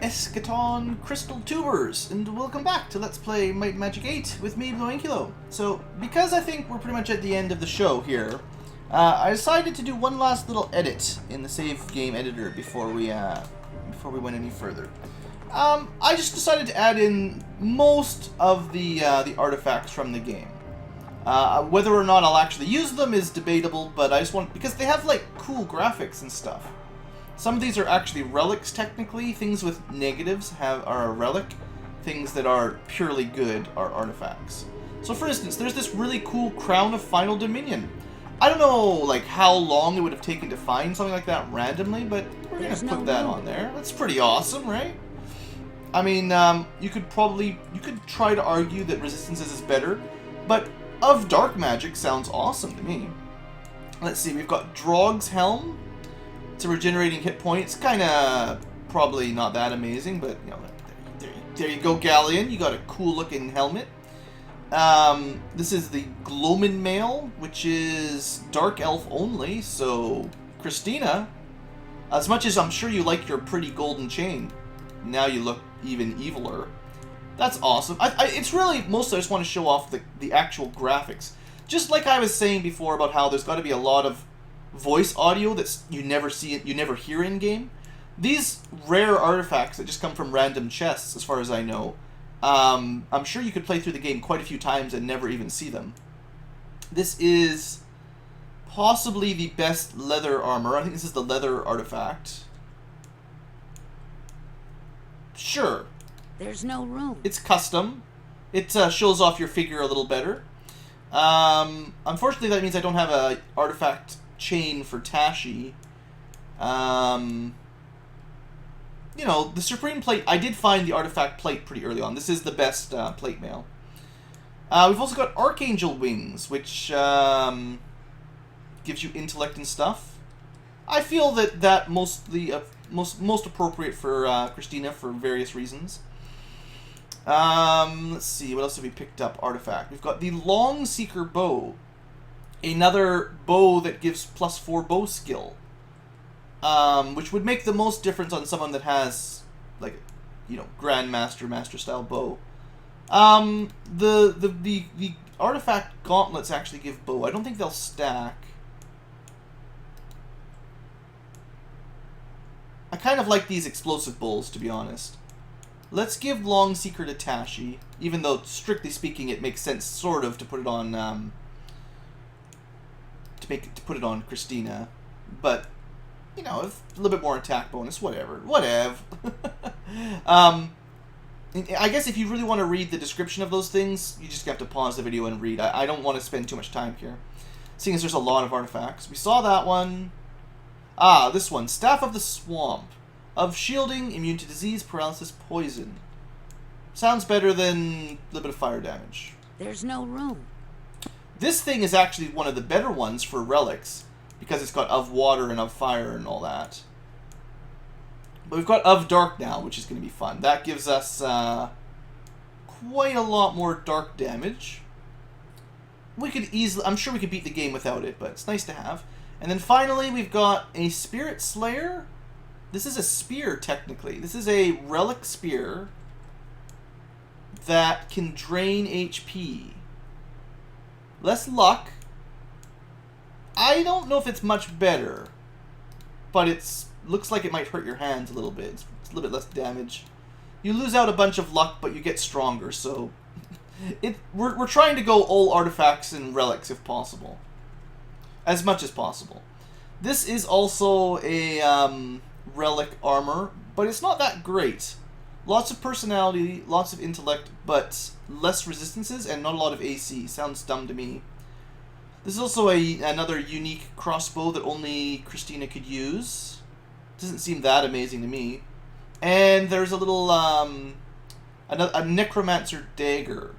Escaton Crystal Tubers, and welcome back to Let's Play Might and Magic 8 with me, BlueAnkylo. So, because I think we're pretty much at the end of the show here, I decided to do one last little edit in the save game editor before we went any further. I just decided to add in most of the artifacts from the game. Whether or not I'll actually use them is debatable, but I just want, because they have like cool graphics and stuff. Some of these are actually relics, technically. Things with negatives are a relic. Things that are purely good are artifacts. So for instance, there's this really cool Crown of Final Dominion. I don't know like how long it would have taken to find something like that randomly, but we're going to put that on there. That's pretty awesome, right? I mean, you could try to argue that Resistances is better, but of Dark Magic sounds awesome to me. Let's see, we've got Drog's Helm. It's a regenerating hit points, kind of probably not that amazing, but you know, there you go, Galleon. You got a cool looking helmet. This is the Gloamin Mail, which is Dark Elf only. So Christina, as much as I'm sure you like your pretty golden chain, now you look even eviler. That's awesome. It's really mostly I just want to show off the actual graphics. Just like I was saying before about how there's got to be a lot of voice audio that you never hear in game. These rare artifacts that just come from random chests, as far as I know, I'm sure you could play through the game quite a few times and never even see them. This is possibly the best leather armor. I think this is the leather artifact. Sure. There's no room. It's custom. It shows off your figure a little better. Unfortunately, that means I don't have a artifact chain for Tashi. You know, the Supreme Plate, I did find the artifact plate pretty early on. This is the best plate mail. We've also got Archangel Wings, which gives you intellect and stuff. I feel that mostly most appropriate for Christina for various reasons. Let's see, what else have we picked up? Artifact. We've got the Long Seeker Bow. Another bow that gives +4 bow skill, which would make the most difference on someone that has, like, you know, Grandmaster, Master style bow. The artifact gauntlets actually give bow. I don't think they'll stack. I kind of like these explosive bowls, to be honest. Let's give Long Seeker to Tashi, even though strictly speaking it makes sense sort of to put it on to put it on Christina, but you know, a little bit more attack bonus, whatever. I guess if you really want to read the description of those things, you just have to pause the video and read. I don't want to spend too much time here, seeing as there's a lot of artifacts. We saw that one. Ah, this one, Staff of the Swamp. Of shielding, immune to disease, paralysis, poison. Sounds better than a little bit of fire damage. There's no room. This thing is actually one of the better ones for relics, because it's got of water and of fire and all that. But we've got of dark now, which is going to be fun. That gives us quite a lot more dark damage. We could easily, I'm sure we could beat the game without it, but it's nice to have. And then finally, we've got a Spirit Slayer. This is a spear, technically. This is a relic spear that can drain HP. Less luck. I don't know if it's much better, but it looks like it might hurt your hands a little bit. It's a little bit less damage. You lose out a bunch of luck, but you get stronger, so we're trying to go all artifacts and relics if possible. As much as possible. This is also a relic armor, but it's not that great. Lots of personality, lots of intellect, but less resistances and not a lot of AC. Sounds dumb to me. This is also another unique crossbow that only Christina could use. Doesn't seem that amazing to me. And there's a little a necromancer dagger.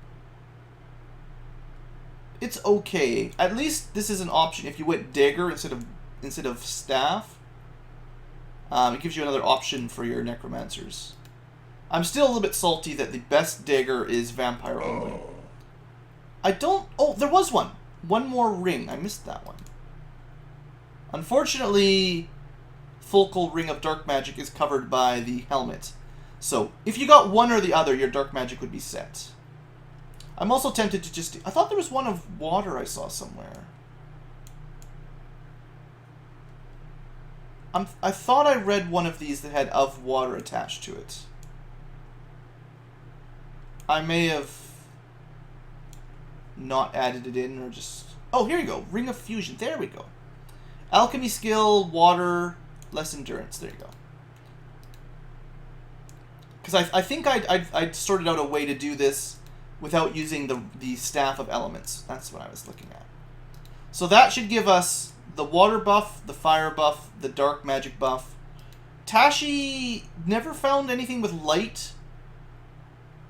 It's okay. At least this is an option if you went dagger instead of staff. It gives you another option for your necromancers. I'm still a little bit salty that the best dagger is vampire only. Oh, there was one. One more ring. I missed that one. Unfortunately, Focal Ring of Dark Magic is covered by the helmet. So, if you got one or the other, your dark magic would be set. I'm also tempted to just... I thought there was one of water I saw somewhere. I thought I read one of these that had of water attached to it. I may have not added it in or just... Oh, here you go. Ring of Fusion. There we go. Alchemy skill, water, less endurance. There you go. Because I think I'd sorted out a way to do this without using the Staff of Elements. That's what I was looking at. So that should give us the water buff, the fire buff, the dark magic buff. Tashi never found anything with light.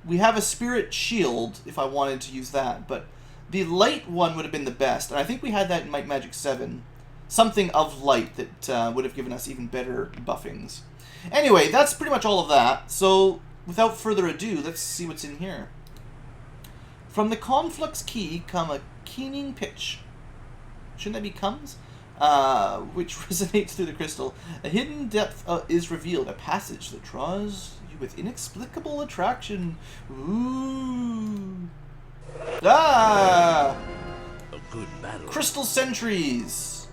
We have a spirit shield if I wanted to use that, but the light one would have been the best. And I think we had that in Might Magic 7. Something of light that would have given us even better buffings. Anyway, that's pretty much all of that. So, without further ado, let's see what's in here. From the Conflux Key come a keening pitch. Shouldn't that be comes? Which resonates through the crystal. A hidden depth is revealed. A passage that draws you with inexplicable attraction. Ooh. Ah! A good battle. Crystal Sentries.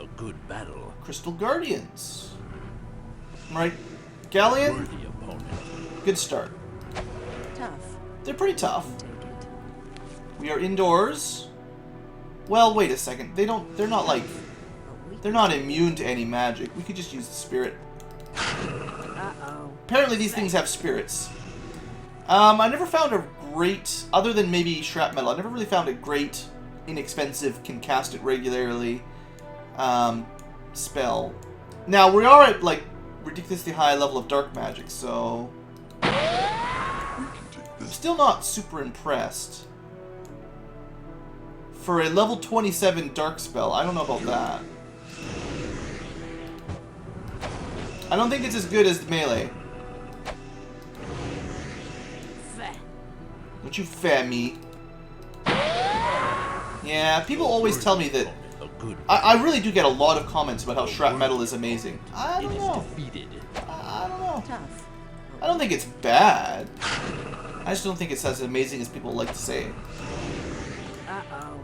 A good battle. Crystal Guardians. Right, Galleon? Worthy opponent. Good start. Tough. They're pretty tough. Take it. We are indoors. Well, wait a second. They're not like... They're not immune to any magic. We could just use the spirit. Uh-oh. Apparently these things have spirits. I never found a great... Other than maybe shrapnel, I never really found a great, inexpensive, can cast it regularly spell. Now, we are at, like, ridiculously high level of dark magic, so... I'm still not super impressed. For a level 27 dark spell, I don't know about that. I don't think it's as good as the melee. Don't you fair me. Yeah, people always tell me that... I really do get a lot of comments about how shrapnel is amazing. I don't know. I don't know. Tough. I don't think it's bad. I just don't think it's as amazing as people like to say. Uh-oh.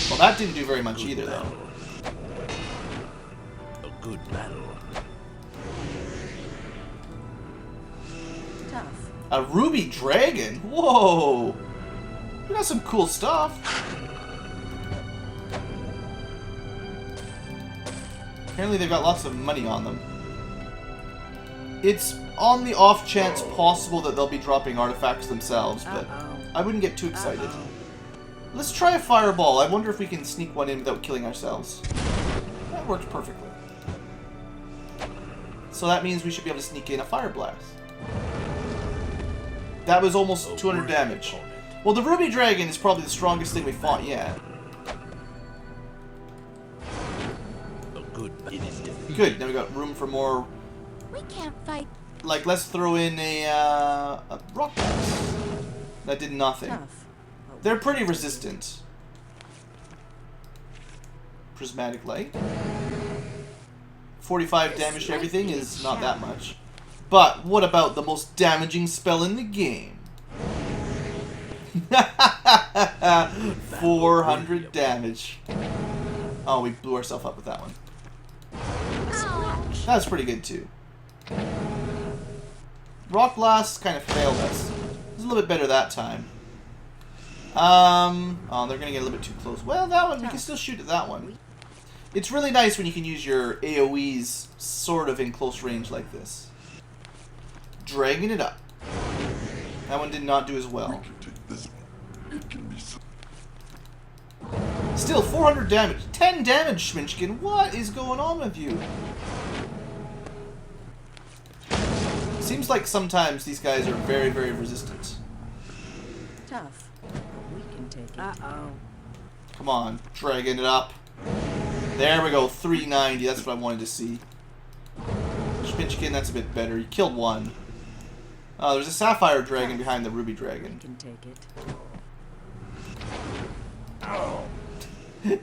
Well, that didn't do very much either, though. A good battle. Tough. A ruby dragon? Whoa! We got some cool stuff. Apparently they've got lots of money on them. It's on the off chance possible that they'll be dropping artifacts themselves, but I wouldn't get too excited. Let's try a fireball. I wonder if we can sneak one in without killing ourselves. That worked perfectly. So that means we should be able to sneak in a fire blast. That was almost 200 damage. Well, the ruby dragon is probably the strongest thing we fought yet. Good, now we got room for more. We can't fight. Like, let's throw in a rock blast. That did nothing. Tough. They're pretty resistant. Prismatic light. 45 damage to everything is not that much. But what about the most damaging spell in the game? 400 damage. Oh, we blew ourselves up with that one. That was pretty good too. Rock Blast kind of failed us. It was a little bit better that time. Oh, they're gonna get a little bit too close. Well, that one, we can still shoot at that one. It's really nice when you can use your AoEs sort of in close range like this. Dragging it up. That one did not do as well. Still, 400 damage. 10 damage, Schminchkin. What is going on with you? Seems like sometimes these guys are very, very resistant. Tough. We can take it. Uh-oh. Come on, dragging it up. There we go, 390. That's what I wanted to see. Schminchkin, that's a bit better. You killed one. Oh, there's a sapphire dragon behind the ruby dragon. We can take it. You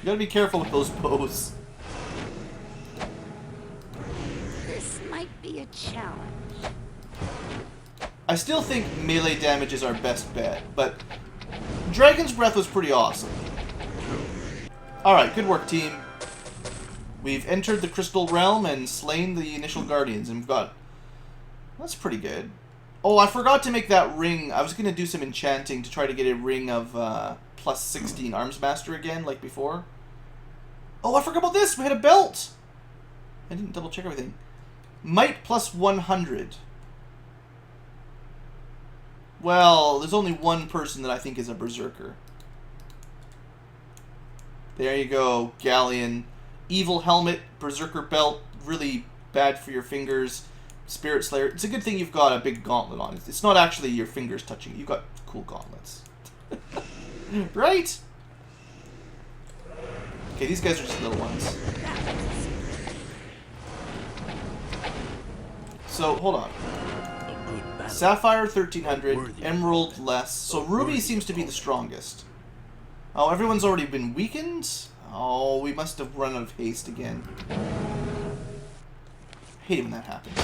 gotta be careful with those bows. might be a challenge. I still think melee damage is our best bet, but Dragon's Breath was pretty awesome. Alright, good work, team. We've entered the Crystal Realm and slain the initial Guardians, and we've got... That's pretty good. Oh, I forgot to make that ring. I was going to do some enchanting to try to get a ring of plus 16 Arms Master again, like before. Oh, I forgot about this! We had a belt! I didn't double check everything. Might plus 100. Well, there's only one person that I think is a Berserker. There you go, Galleon. Evil Helmet, Berserker Belt, really bad for your fingers. Spirit Slayer. It's a good thing you've got a big gauntlet on. It's not actually your fingers touching. You've got cool gauntlets. Right? Okay, these guys are just little ones. So, hold on. Sapphire 1300, Emerald less. So Ruby seems to be the strongest. Oh, everyone's already been weakened? Oh, we must have run out of haste again. I hate it when that happens.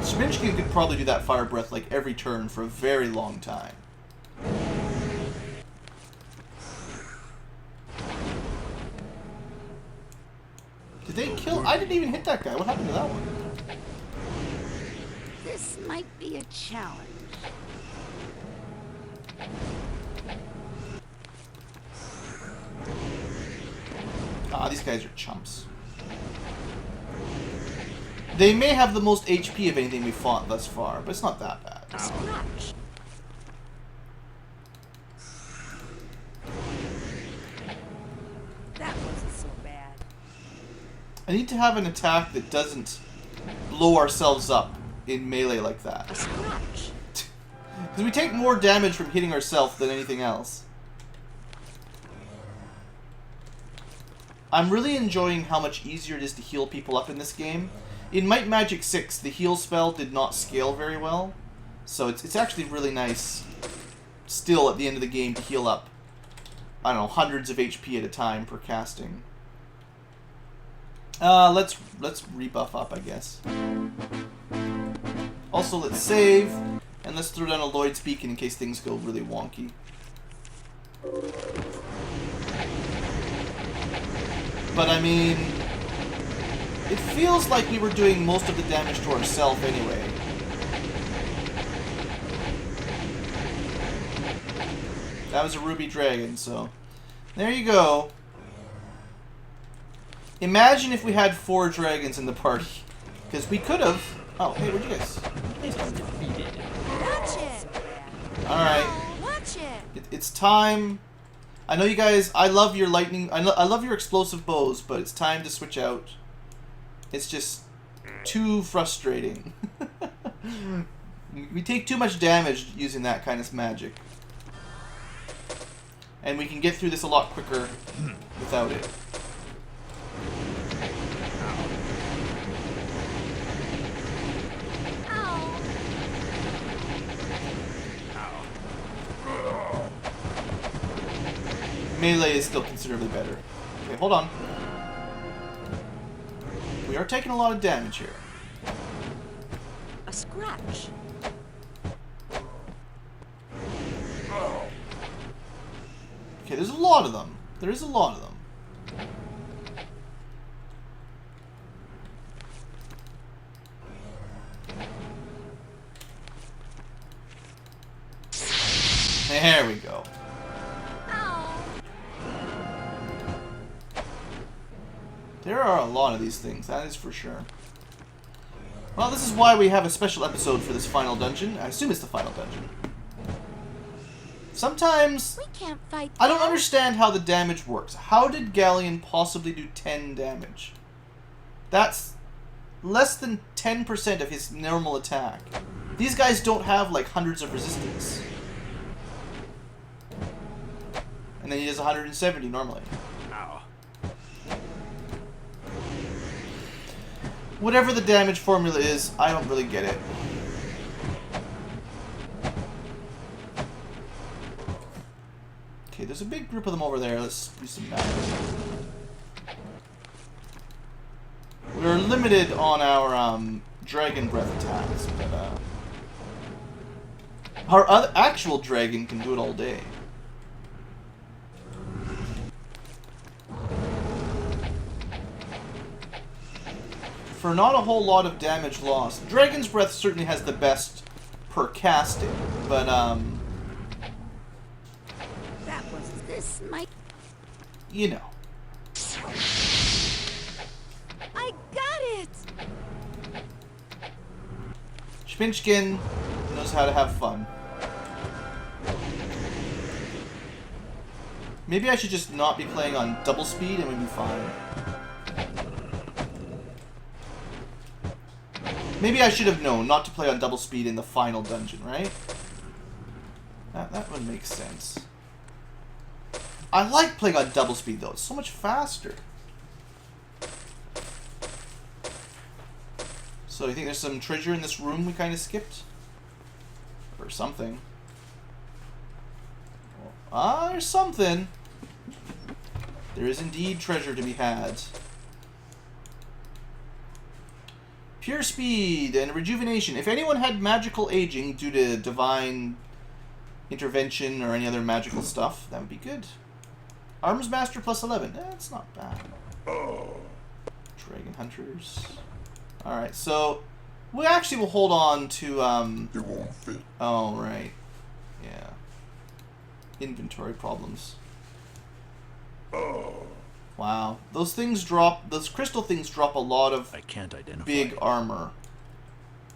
Sminchkin could probably do that fire breath like every turn for a very long time. Did they kill? I didn't even hit that guy. What happened to that one? This might be a challenge. Ah, these guys are chumps. They may have the most HP of anything we've fought thus far, but it's not that bad. Scratch. That wasn't so bad. I need to have an attack that doesn't blow ourselves up in melee like that. A scratch. Because we take more damage from hitting ourselves than anything else. I'm really enjoying how much easier it is to heal people up in this game. In Might Magic 6, the heal spell did not scale very well. So it's actually really nice still at the end of the game to heal up, I don't know, hundreds of HP at a time per casting. Let's rebuff up, I guess. Also, let's save, and let's throw down a Lloyd's Beacon in case things go really wonky. But I mean, it feels like we were doing most of the damage to ourselves anyway. That was a Ruby Dragon, so there you go. Imagine if we had 4 dragons in the party. Because we could have. Oh, hey, where'd you guys? Watch it. Alright. Watch it. It's time. I know you guys, I love your lightning, I love your explosive bows, but it's time to switch out. It's just too frustrating. We take too much damage using that kind of magic. And we can get through this a lot quicker without it. Melee is still considerably better. Okay, hold on. We are taking a lot of damage here. A scratch. Okay, there's a lot of them. There is a lot of them. There we go. There are a lot of these things, that is for sure. Well, this is why we have a special episode for this final dungeon. I assume it's the final dungeon. Sometimes, We can't fight. I don't understand how the damage works. How did Galleon possibly do 10 damage? That's less than 10% of his normal attack. These guys don't have like hundreds of resistance. And then he does 170 normally. Whatever the damage formula is, I don't really get it. There's a big group of them over there. Let's do some damage. We're limited on our dragon breath attacks, but our actual dragon can do it all day. For not a whole lot of damage lost. Dragon's breath certainly has the best per casting, but That was this, Mike. you know. I got it. Schminchkin knows how to have fun. Maybe I should just not be playing on double speed and we'd be fine. Maybe I should have known not to play on double speed in the final dungeon, right? That would make sense. I like playing on double speed though, it's so much faster. So you think there's some treasure in this room we kind of skipped? Or something. Ah, there's something. There is indeed treasure to be had. Pure speed and rejuvenation. If anyone had magical aging due to divine intervention or any other magical stuff, that would be good. Arms Master plus 11. That's not bad. Dragon Hunters. Alright, so we actually will hold on to It won't fit. oh, right. Yeah. Inventory problems. Wow. Those crystal things drop a lot of I can't identify. big armor.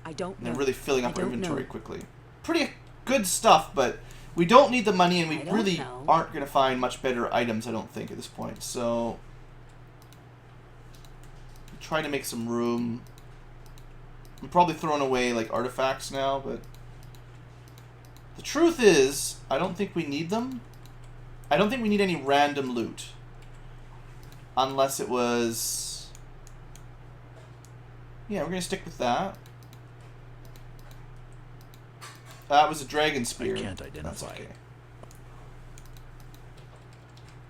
I don't And know. they're really filling up I our don't inventory know. quickly. Pretty good stuff, but we don't need the money and we I don't really know. aren't going to find much better items, I don't think, at this point. So, try to make some room. I'm probably throwing away, like, artifacts now, but the truth is, I don't think we need them. I don't think we need any random loot. Unless it was... Yeah, we're going to stick with that. That was a dragon spear. I can't That's identify.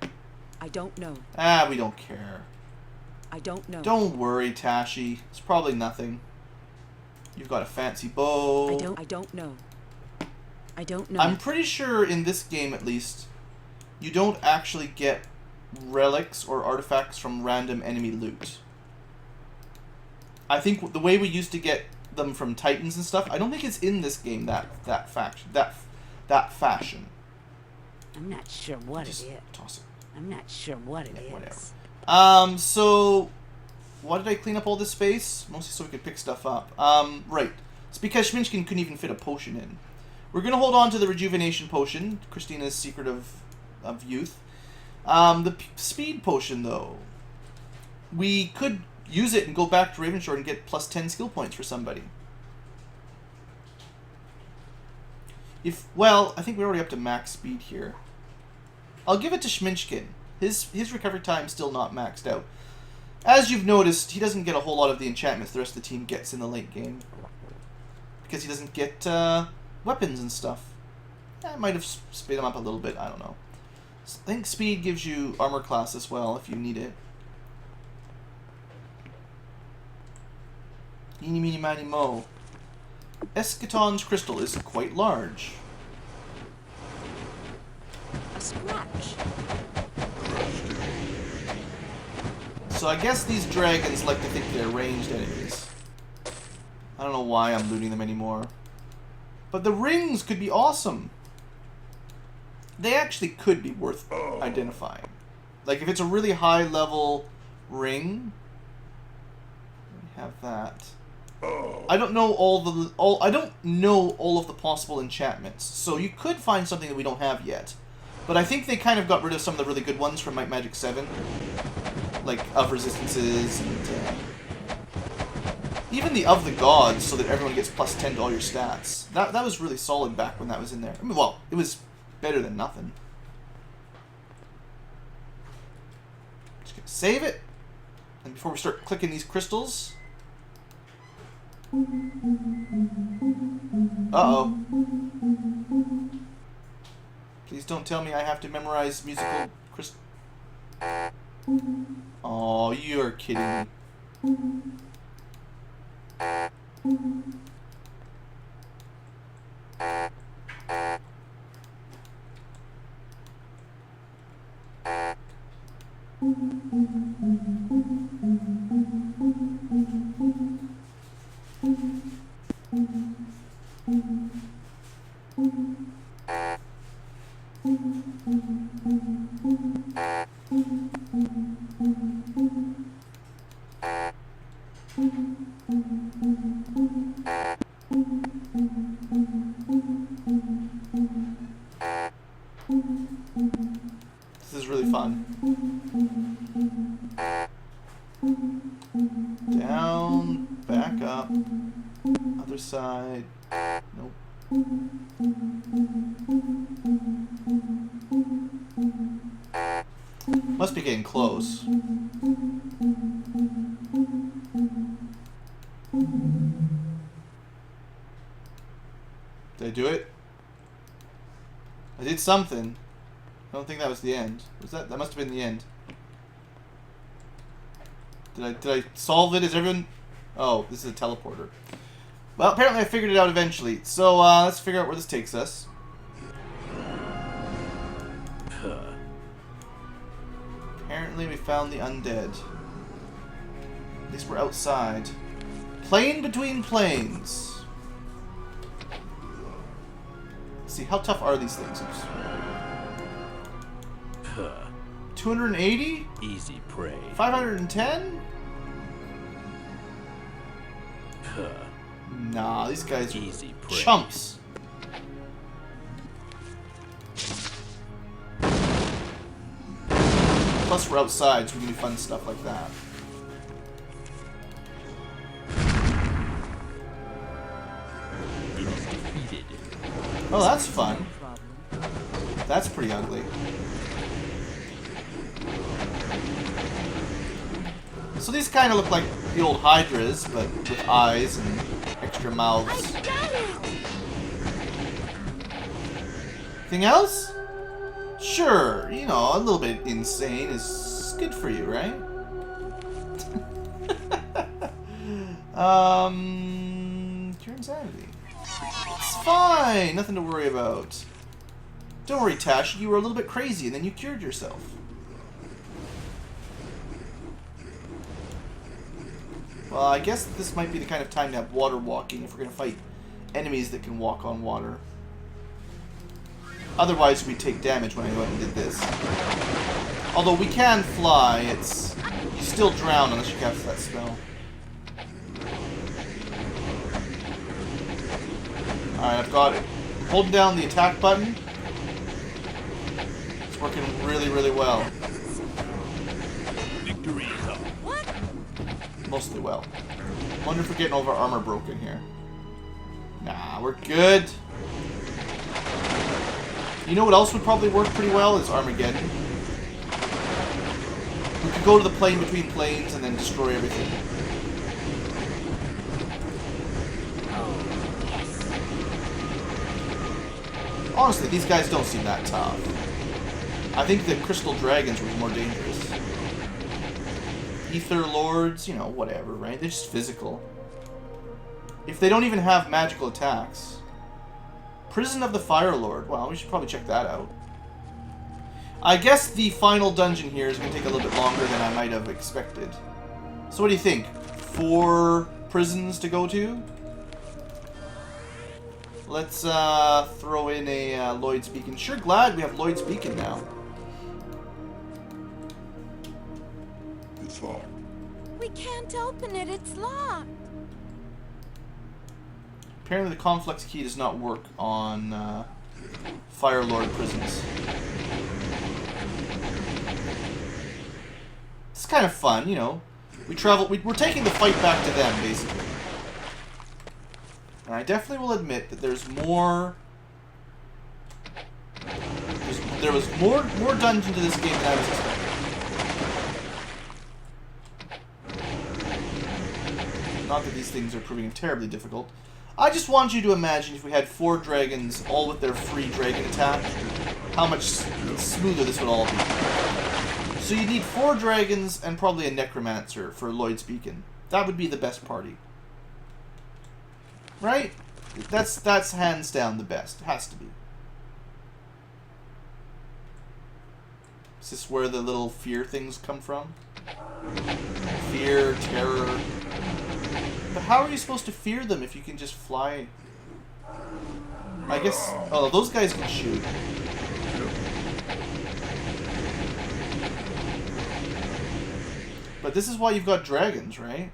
okay. I don't know. Ah, we don't care. I don't know. Don't worry, Tashi. It's probably nothing. You've got a fancy bow. I don't know. I don't know. I'm pretty sure in this game, at least, you don't actually get relics or artifacts from random enemy loot. I think the way we used to get them from Titans and stuff, I don't think it's in this game that fashion. I'm not sure what Just it is. toss it. I'm not sure what it is. Yeah, whatever. So why did I clean up all this space? Mostly so we could pick stuff up. Right. It's because Schminchkin couldn't even fit a potion in. We're gonna hold on to the rejuvenation potion, Christina's secret of youth. The speed potion, though, we could use it and go back to Ravenshore and get plus 10 skill points for somebody. Well, I think we're already up to max speed here. I'll give it to Schminchkin. His recovery time's still not maxed out. As you've noticed, he doesn't get a whole lot of the enchantments the rest of the team gets in the late game. Because he doesn't get weapons and stuff. I might have sped him up a little bit, I don't know. I think speed gives you armor class as well if you need it. Eeny, meeny, miny, mo. Escaton's crystal is quite large. A scratch. So I guess these dragons like to think they're ranged enemies. I don't know why I'm looting them anymore. But the rings could be awesome. They actually could be worth identifying. Like if it's a really high level ring, we have that. I don't know I don't know all of the possible enchantments. So you could find something that we don't have yet. But I think they kind of got rid of some of the really good ones from Might Magic 7. Like of resistances and even the of the gods, so that everyone gets plus 10 to all your stats. That was really solid back when that was in there. I mean, well, it was better than nothing. Just gonna save it. And before we start clicking these crystals. Uh-oh. Please don't tell me I have to memorize musical crystal. Oh, you're kidding me. This is really fun. Down, back up, other side. Nope. Must be getting close. Did I do it? I did something. I don't think that was the end. Was that? That must have been the end. Did I solve it? Is everyone? Oh, this is a teleporter. Well, apparently I figured it out eventually. So let's figure out where this takes us. Apparently we found the undead. At least we're outside. Plane between planes. Let's see, how tough are these things? 280? Easy prey. 510? Nah, these guys are Easy prey. chumps. Plus we're outside, so we can do fun stuff like that. Oh, that's fun. That's pretty ugly. So these kind of look like the old Hydras, but with eyes and extra mouths. Anything else? Sure, you know, a little bit insane is good for you, right? Cure insanity. It's fine, nothing to worry about. Don't worry, Tash, you were a little bit crazy and then you cured yourself. Well, I guess this might be the kind of time to have water walking if we're going to fight enemies that can walk on water. Otherwise, we'd take damage when I went and did this. Although we can fly, it's... you still drown unless you cast that spell. Alright, I've got it. Holding down the attack button. It's working really, really well. Victory is up. Mostly well. Wonder if we're getting all of our armor broken here. Nah, we're good. You know what else would probably work pretty well is Armageddon. We could go to the plane between planes and then destroy everything. Honestly, these guys don't seem that tough. I think the Crystal Dragons were more dangerous. Ether Lords, you know, whatever, right? They're just physical. If they don't even have magical attacks. Prison of the Fire Lord. Well, we should probably check that out. I guess the final dungeon here is going to take a little bit longer than I might have expected. So what do you think? 4 prisons to go to? Let's throw in a Lloyd's Beacon. Sure glad we have Lloyd's Beacon now. It's locked. We can't open it. It's locked. Apparently the Conflux key does not work on Fire Lord prisons. It's kind of fun, you know. We're taking the fight back to them, basically. And I definitely will admit that there's more... There was more dungeon to this game than I was expecting. Not that these things are proving terribly difficult. I just want you to imagine if we had 4 dragons, all with their free dragon attack. how much smoother this would all be. So you need 4 dragons and probably a necromancer for Lloyd's Beacon. That would be the best party. Right? That's hands down the best. It has to be. Is this where the little fear things come from? Fear, terror. But how are you supposed to fear them if you can just fly? I guess... Oh, those guys can shoot. But this is why you've got dragons, right?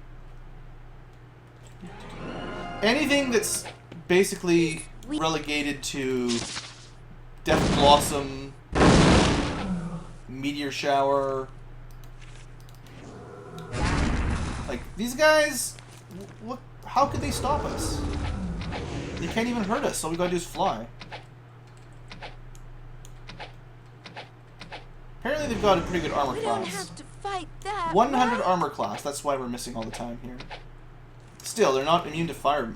Anything that's basically relegated to Death Blossom, Meteor Shower. Like, these guys, what? How could they stop us? They can't even hurt us, so all we gotta do is fly. Apparently they've got a pretty good armor We don't class. have to fight that. 100 right? armor class, that's why we're missing all the time here. Still, they're not immune to fire.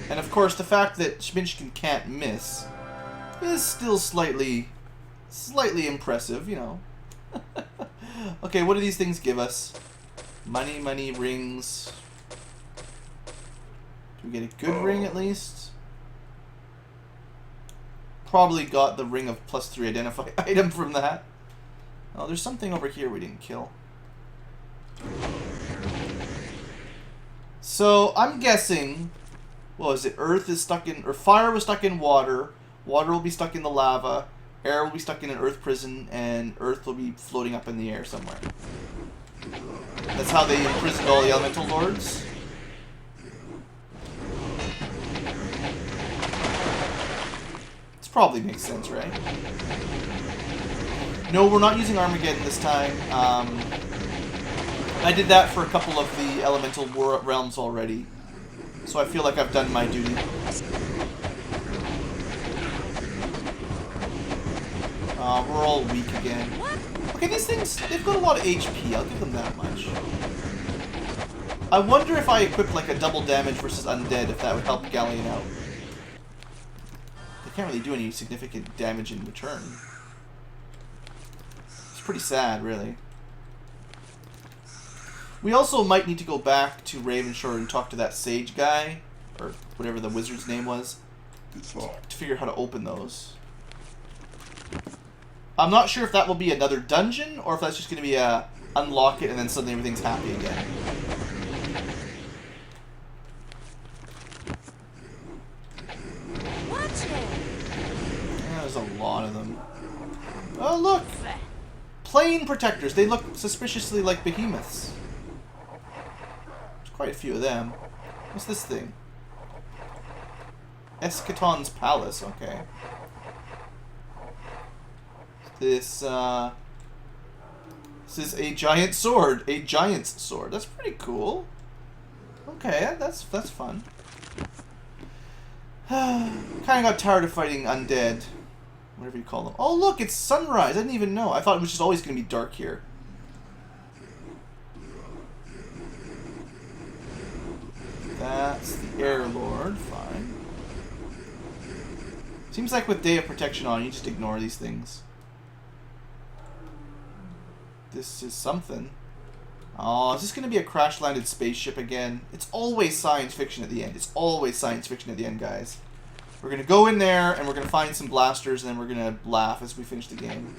And of course, the fact that Shminchkin can't miss is still slightly impressive, you know. Okay, what do these things give us? Money, money, rings. Do we get a good ring at least? Probably got the ring of +3 identify item from that. Oh, there's something over here we didn't kill. So, I'm guessing... What was it? Earth is stuck in... Or fire was stuck in water. Water will be stuck in the lava. Air will be stuck in an earth prison. And earth will be floating up in the air somewhere. That's how they imprisoned all the elemental lords. This probably makes sense, right? No, we're not using Armageddon this time. I did that for a couple of the elemental realms already. So I feel like I've done my duty. We're all weak again. Okay, these things, they've got a lot of HP. I'll give them that much. I wonder if I equip like a double damage versus undead, if that would help Galleon out. They can't really do any significant damage in return. It's pretty sad, really. We also might need to go back to Ravenshore and talk to that sage guy, or whatever the wizard's name was, to figure out how to open those. I'm not sure if that will be another dungeon, or if that's just going to be a unlock it and then suddenly everything's happy again. Watch it. Yeah, there's a lot of them. Oh, look! Plane protectors. They look suspiciously like behemoths. There's quite a few of them. What's this thing? Escaton's Palace. Okay. This is a giant sword. A giant's sword. That's pretty cool. Okay, that's fun. Kind of got tired of fighting undead. Whatever you call them. Oh, look, it's sunrise. I didn't even know. I thought it was just always going to be dark here. That's the Air Lord. Fine. Seems like with Day of Protection on, you just ignore these things. This is something. Oh, is this going to be a crash-landed spaceship again? It's always science fiction at the end. It's always science fiction at the end, guys. We're going to go in there, and we're going to find some blasters, and then we're going to laugh as we finish the game.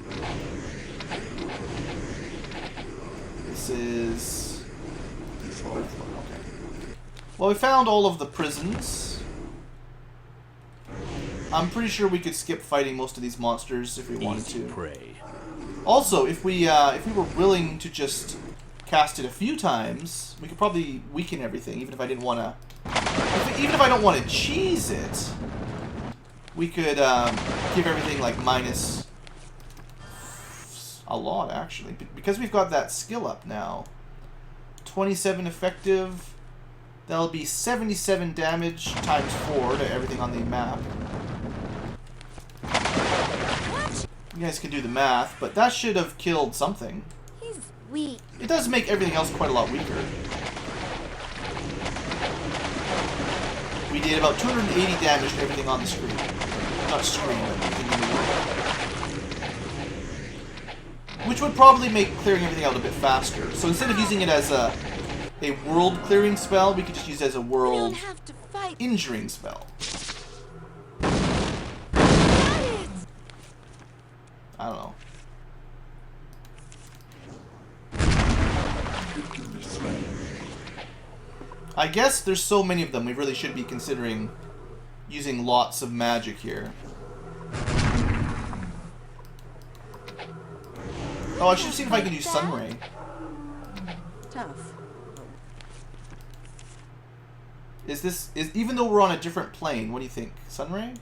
This is... Okay. Well, we found all of the prisons. I'm pretty sure we could skip fighting most of these monsters if we wanted to. Prey. Also, if we were willing to just cast it a few times, we could probably weaken everything, even if I didn't want to... Even if I don't want to cheese it, we could give everything like minus a lot, actually. Because we've got that skill up now. 27 effective. That'll be 77 damage times 4 to everything on the map. You guys can do the math, but that should have killed something. He's weak. It does make everything else quite a lot weaker. we did about 280 damage to everything on the screen. Not screen, but everything in the world. Which would probably make clearing everything out a bit faster. So instead of using it as a world clearing spell, we could just use it as a world injuring spell. I don't know. I guess there's so many of them, we really should be considering using lots of magic here. Oh, I should have seen if I could use Sunray. Tough. Is even though we're on a different plane, what do you think? Sunray?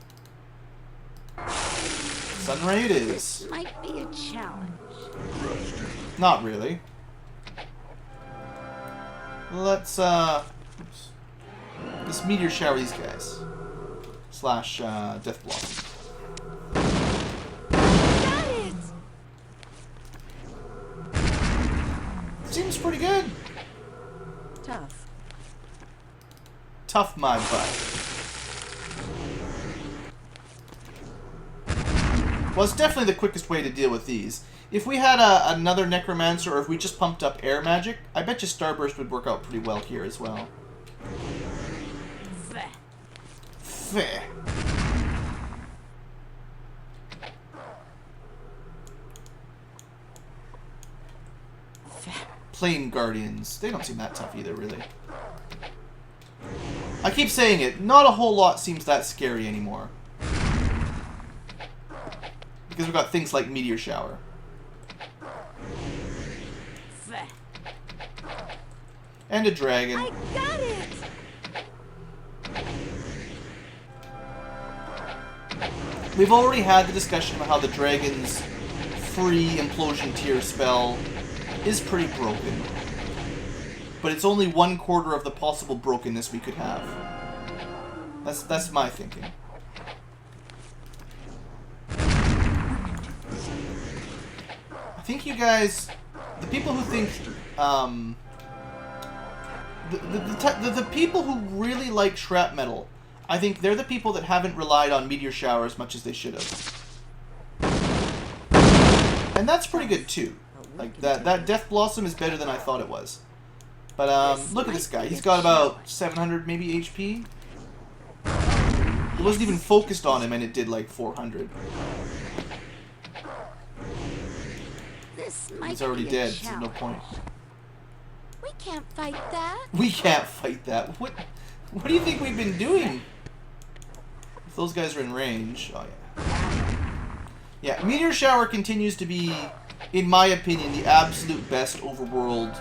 Sunray it is. Might be a challenge. Not really. Let's oops. Let's meteor shower these guys. Slash Death Blossom. Got it! Seems pretty good. Tough. Tough my butt. Well, it's definitely the quickest way to deal with these. If we had another Necromancer, or if we just pumped up air magic, I bet you Starburst would work out pretty well here as well. Feh. Feh. Plane Guardians. They don't seem that tough either, really. I keep saying it, not a whole lot seems that scary anymore. Because we've got things like Meteor Shower. Feh. And a dragon. I got it! We've already had the discussion about how the dragon's free implosion tier spell is pretty broken. But it's only 1/4 of the possible brokenness we could have. That's my thinking. I think you guys, the people who think, the people who really like shrapnel, I think they're the people that haven't relied on Meteor Shower as much as they should have. And that's pretty good too. Like that Death Blossom is better than I thought it was. But look at this guy. He's got about 700 maybe HP. It wasn't even focused on him and it did like 400. He's already dead, so no point. We can't fight that. We can't fight that. What do you think we've been doing? If those guys are in range. Oh yeah. Yeah, Meteor Shower continues to be, in my opinion, the absolute best overworld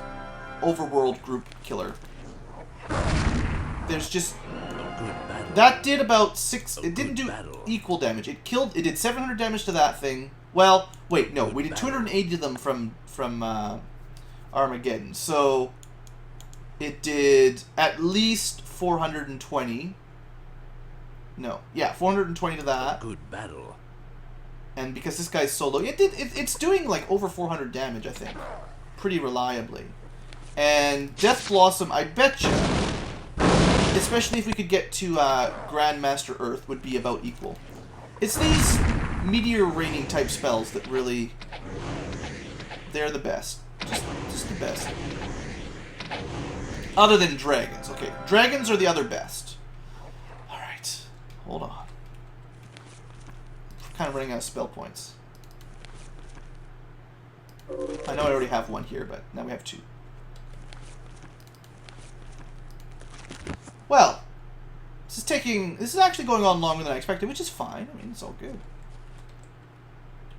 group killer. There's just that did about 6. It didn't do equal damage. It did 700 damage to that thing. Well, wait, no, we did 280 to them from Armageddon. So it did at least 420. No, yeah, 420 to that. Good battle. And because this guy's solo, it's doing like over 400 damage, I think, pretty reliably. And Death Blossom, I betcha, especially if we could get to Grandmaster Earth, would be about equal. It's these meteor raining type spells that really, they're the best. Just the best. Other than dragons. Okay, dragons are the other best. Alright, hold on. I'm kind of running out of spell points. I know I already have one here, but now we have 2. Well, this is actually going on longer than I expected, which is fine. I mean, it's all good.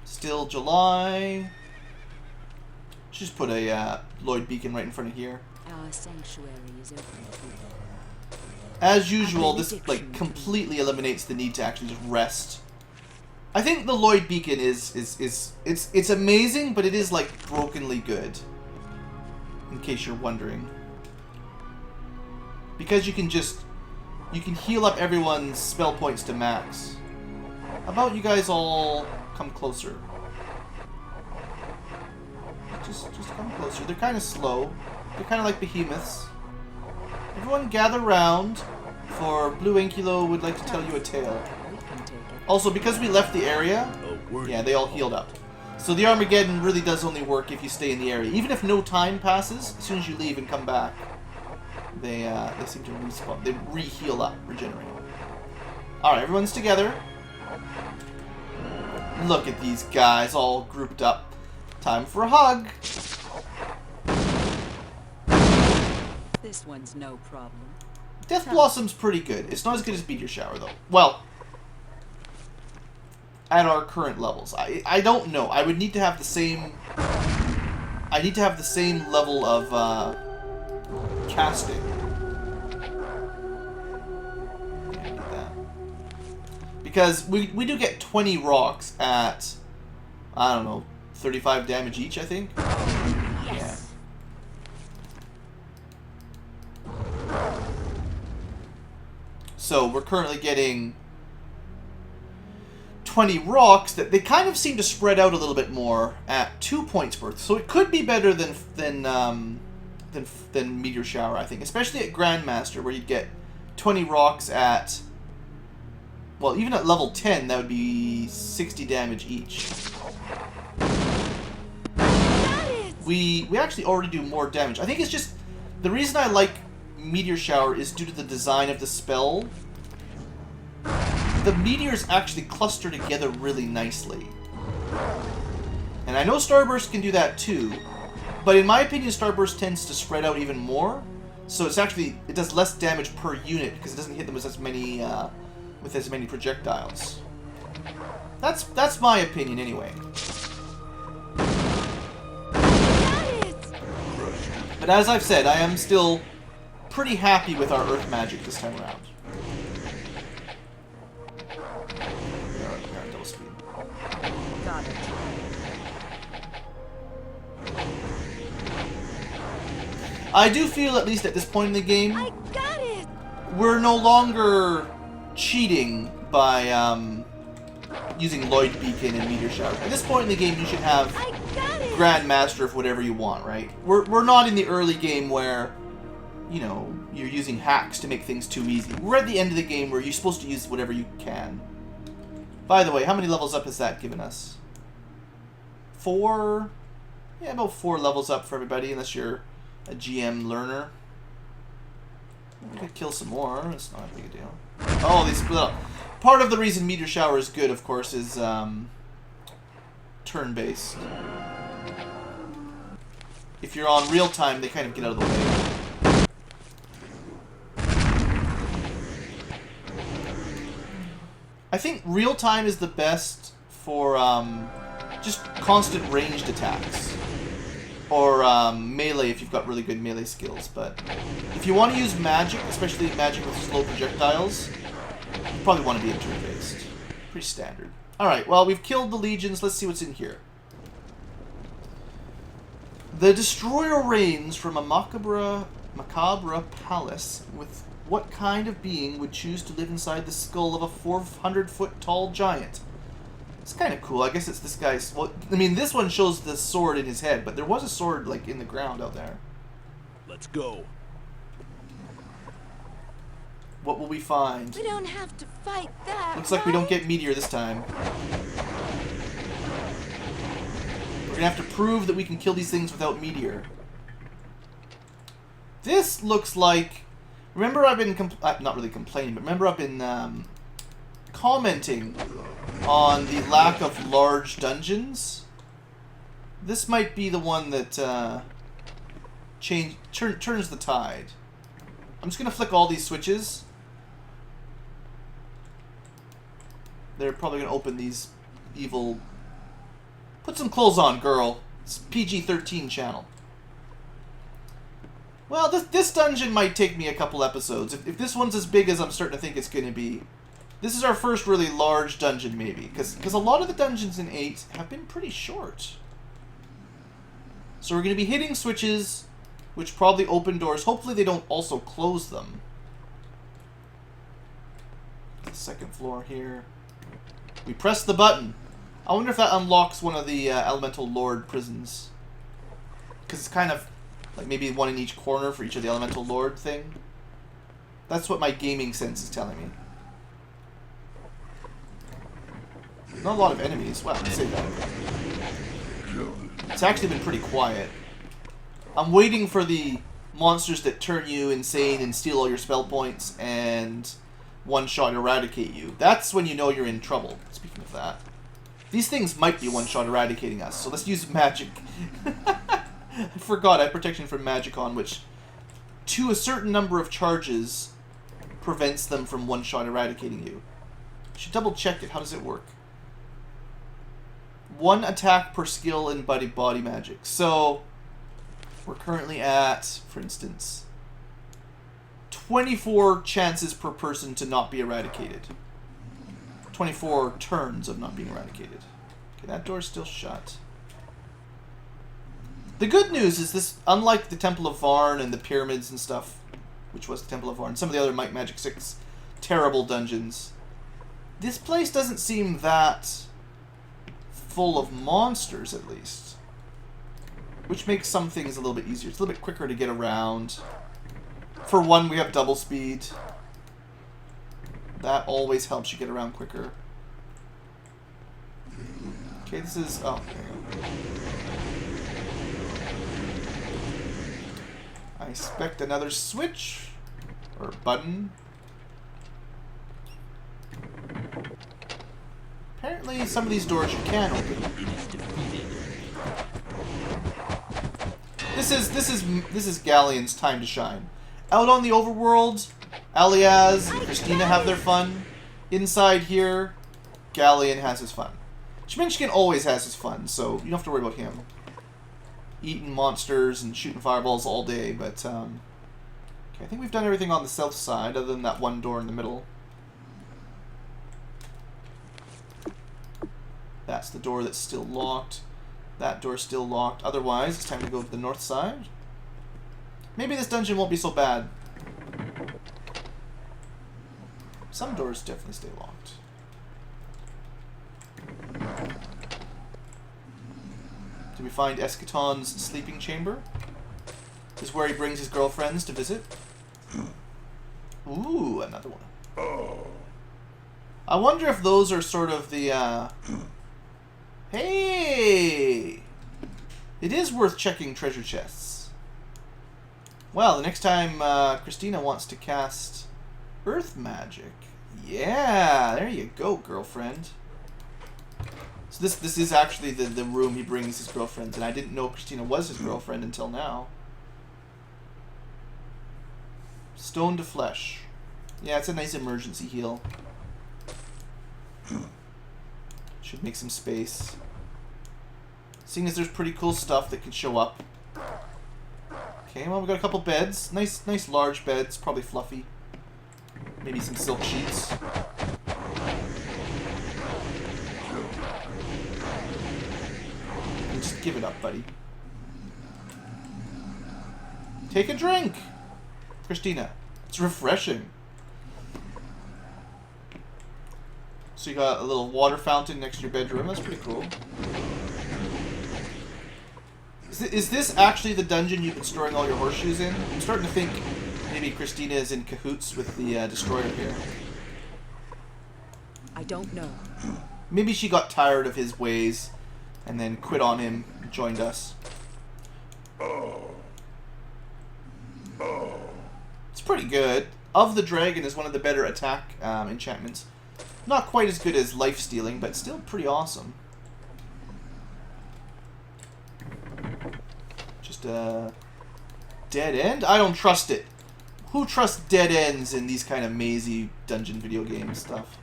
Still July. Just put a Lloyd Beacon right in front of here. Our sanctuary is open. As usual, this like completely eliminates the need to actually just rest. I think the Lloyd Beacon it's amazing, but it is like brokenly good. In case you're wondering. Because you can heal up everyone's spell points to max. How about you guys all come closer? Just come closer. They're kind of slow. They're kind of like behemoths. Everyone gather round. for BlueAnkylo would like to tell you a tale. We can take it. Also, because we left the area, A word. yeah, they all healed up. So the Armageddon really does only work if you stay in the area. Even if no time passes, as soon as you leave and come back, they seem to respawn. They re-heal up, regenerate. Alright, everyone's together. Look at these guys all grouped up. Time for a hug. This one's no problem. Death Blossom's pretty good. It's not as good as Meteor Shower, though. Well, at our current levels. I don't know. I would need to have the same... I need to have the same level of casting. Yeah, I need that. Because we do get 20 rocks at, I don't know, 35 damage each, I think. Yes. So we're currently getting 20 rocks that they kind of seem to spread out a little bit more at 2 points worth. So it could be better than Meteor Shower, I think, especially at Grandmaster, where you'd get 20 rocks at, well, even at level 10, that would be 60 damage each. We actually already do more damage. I think it's just the reason I like Meteor Shower is due to the design of the spell. The meteors actually cluster together really nicely. And I know Starburst can do that too, but in my opinion Starburst tends to spread out even more, so it does less damage per unit because it doesn't hit them with as many projectiles. That's my opinion anyway. But as I've said, I am still pretty happy with our Earth magic this time around. Double speed. Got it. I do feel, at least at this point in the game, I got it. we're no longer cheating by using Lloyd Beacon and Meteor Shower. At this point in the game, you should have I got it. Grandmaster of whatever you want, right? We're not in the early game where, you know, you're using hacks to make things too easy. We're at the end of the game where you're supposed to use whatever you can. By the way, how many levels up has that given us? 4? Yeah, about 4 levels up for everybody, unless you're a GM learner. We could kill some more. It's not a big deal. Oh, they split up. Part of the reason Meteor Shower is good, of course, is turn-based. If you're on real time, they kind of get out of the way. I think real time is the best for just constant ranged attacks. Or melee if you've got really good melee skills. But if you want to use magic, especially magic with slow projectiles, you probably want to be in turn-based. Pretty standard. Alright, well, we've killed the legions. Let's see what's in here. The Destroyer reigns from a macabre palace. With what kind of being would choose to live inside the skull of a 400-foot tall giant? It's kind of cool. I guess it's this guy's... Well, I mean, this one shows the sword in his head, but there was a sword, like, in the ground out there. Let's go. What will we find? We don't have to fight that. Looks like we don't get Meteor this time. We're gonna have to prove that we can kill these things without Meteor. This looks like... Remember I've been... not really complaining, but remember I've been commenting on the lack of large dungeons. This might be the one that turns the tide. I'm just gonna flick all these switches. They're probably gonna open these evil... Put some clothes on, girl. It's PG-13 channel. Well, this dungeon might take me a couple episodes. If this one's as big as I'm starting to think it's gonna be. This is our first really large dungeon, maybe. Because a lot of the dungeons in 8 have been pretty short. So we're going to be hitting switches, which probably open doors. Hopefully they don't also close them. Second floor here. We press the button. I wonder if that unlocks one of the Elemental Lord prisons. Because it's kind of like maybe one in each corner for each of the Elemental Lord thing. That's what my gaming sense is telling me. Not a lot of enemies. Wow, let's say that. It's actually been pretty quiet. I'm waiting for the monsters that turn you insane and steal all your spell points and one-shot eradicate you. That's when you know you're in trouble. Speaking of that. These things might be one-shot eradicating us, so let's use magic. I forgot I have protection from magic on, which to a certain number of charges prevents them from one-shot eradicating you. Should double check it. How does it work? 1 attack per skill in body magic. So we're currently at, for instance, 24 chances per person to not be eradicated. 24 turns of not being eradicated. Okay, that door's still shut. The good news is this, unlike the Temple of Varn and the pyramids and stuff, which was the Temple of Varn, some of the other Might Magic 6 terrible dungeons, this place doesn't seem that full of monsters, at least. Which makes some things a little bit easier. It's a little bit quicker to get around. For one, we have double speed. That always helps you get around quicker. Okay, this is... oh, there we go. I expect another switch. Or button. Apparently, some of these doors you can open. This is Galleon's time to shine. Out on the overworld, Aliaz and Christina have their fun. Inside here, Galleon has his fun. Shminskin always has his fun, so you don't have to worry about him. Eating monsters and shooting fireballs all day, but okay, I think we've done everything on the south side, other than that one door in the middle. That's the door that's still locked. That door's still locked. Otherwise, it's time to go to the north side. Maybe this dungeon won't be so bad. Some doors definitely stay locked. Did we find Escaton's sleeping chamber? This is where he brings his girlfriends to visit. Ooh, another one. I wonder if those are sort of the, Hey! It is worth checking treasure chests. Well, the next time Christina wants to cast Earth Magic. Yeah, there you go, girlfriend. So this is actually the room he brings his girlfriends, and I didn't know Christina was his girlfriend until now. Stone to flesh. Yeah, it's a nice emergency heal. Should make some space. Seeing as there's pretty cool stuff that can show up. Okay, well, we got a couple beds. Nice large beds, probably fluffy. Maybe some silk sheets. Just give it up, buddy. Take a drink, Christina. It's refreshing. So you got a little water fountain next to your bedroom. That's pretty cool. Is this actually the dungeon you've been storing all your horseshoes in? I'm starting to think maybe Christina is in cahoots with the destroyer here. I don't know. Maybe she got tired of his ways and then quit on him and joined us. It's pretty good. Of the Dragon is one of the better attack enchantments. Not quite as good as life stealing, but still pretty awesome. Just a dead end? I don't trust it. Who trusts dead ends in these kind of mazy dungeon video game stuff?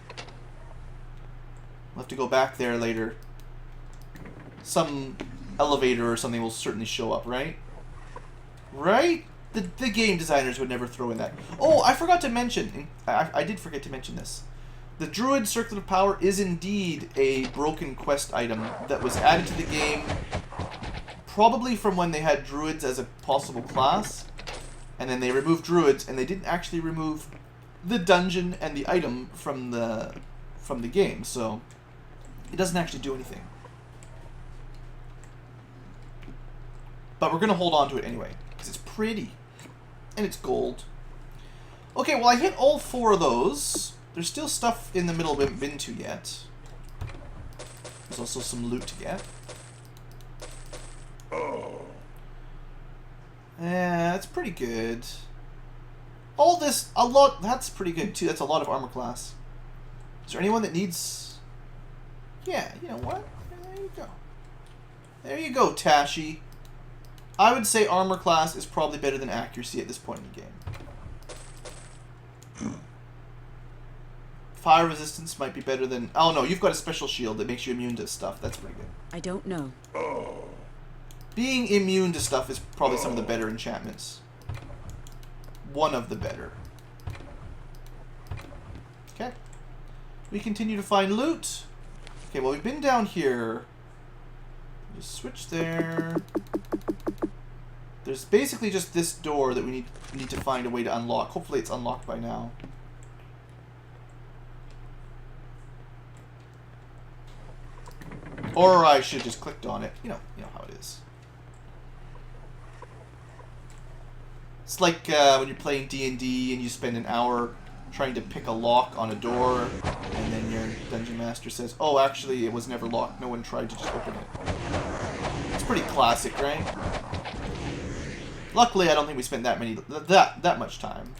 We'll have to go back there later. Some elevator or something will certainly show up, right? Right? The game designers would never throw in that. Oh, I forgot to mention. I did forget to mention this. The Druid Circlet of Power is indeed a broken quest item that was added to the game probably from when they had Druids as a possible class, and then they removed Druids, and they didn't actually remove the dungeon and the item from the game, so it doesn't actually do anything. But we're going to hold on to it anyway, because it's pretty, and it's gold. Okay, well I hit all 4 of those. There's still stuff in the middle we haven't been to yet. There's also some loot to get. Yeah, that's pretty good. All this, a lot, that's pretty good too. That's a lot of armor class. Is there anyone that needs... Yeah, you know what? There you go. There you go, Tashi. I would say armor class is probably better than accuracy at this point in the game. Fire resistance might be better than... Oh no, you've got a special shield that makes you immune to stuff. That's pretty good. I don't know. Being immune to stuff is probably some of the better enchantments. One of the better. Okay. We continue to find loot. Okay, well we've been down here. Just switch there. There's basically just this door that we need to find a way to unlock. Hopefully it's unlocked by now. Or I should have just clicked on it. You know how it is. It's like when you're playing D&D and you spend an hour trying to pick a lock on a door, and then your dungeon master says, "Oh, actually, it was never locked. No one tried to just open it." It's pretty classic, right? Luckily, I don't think we spent that much time.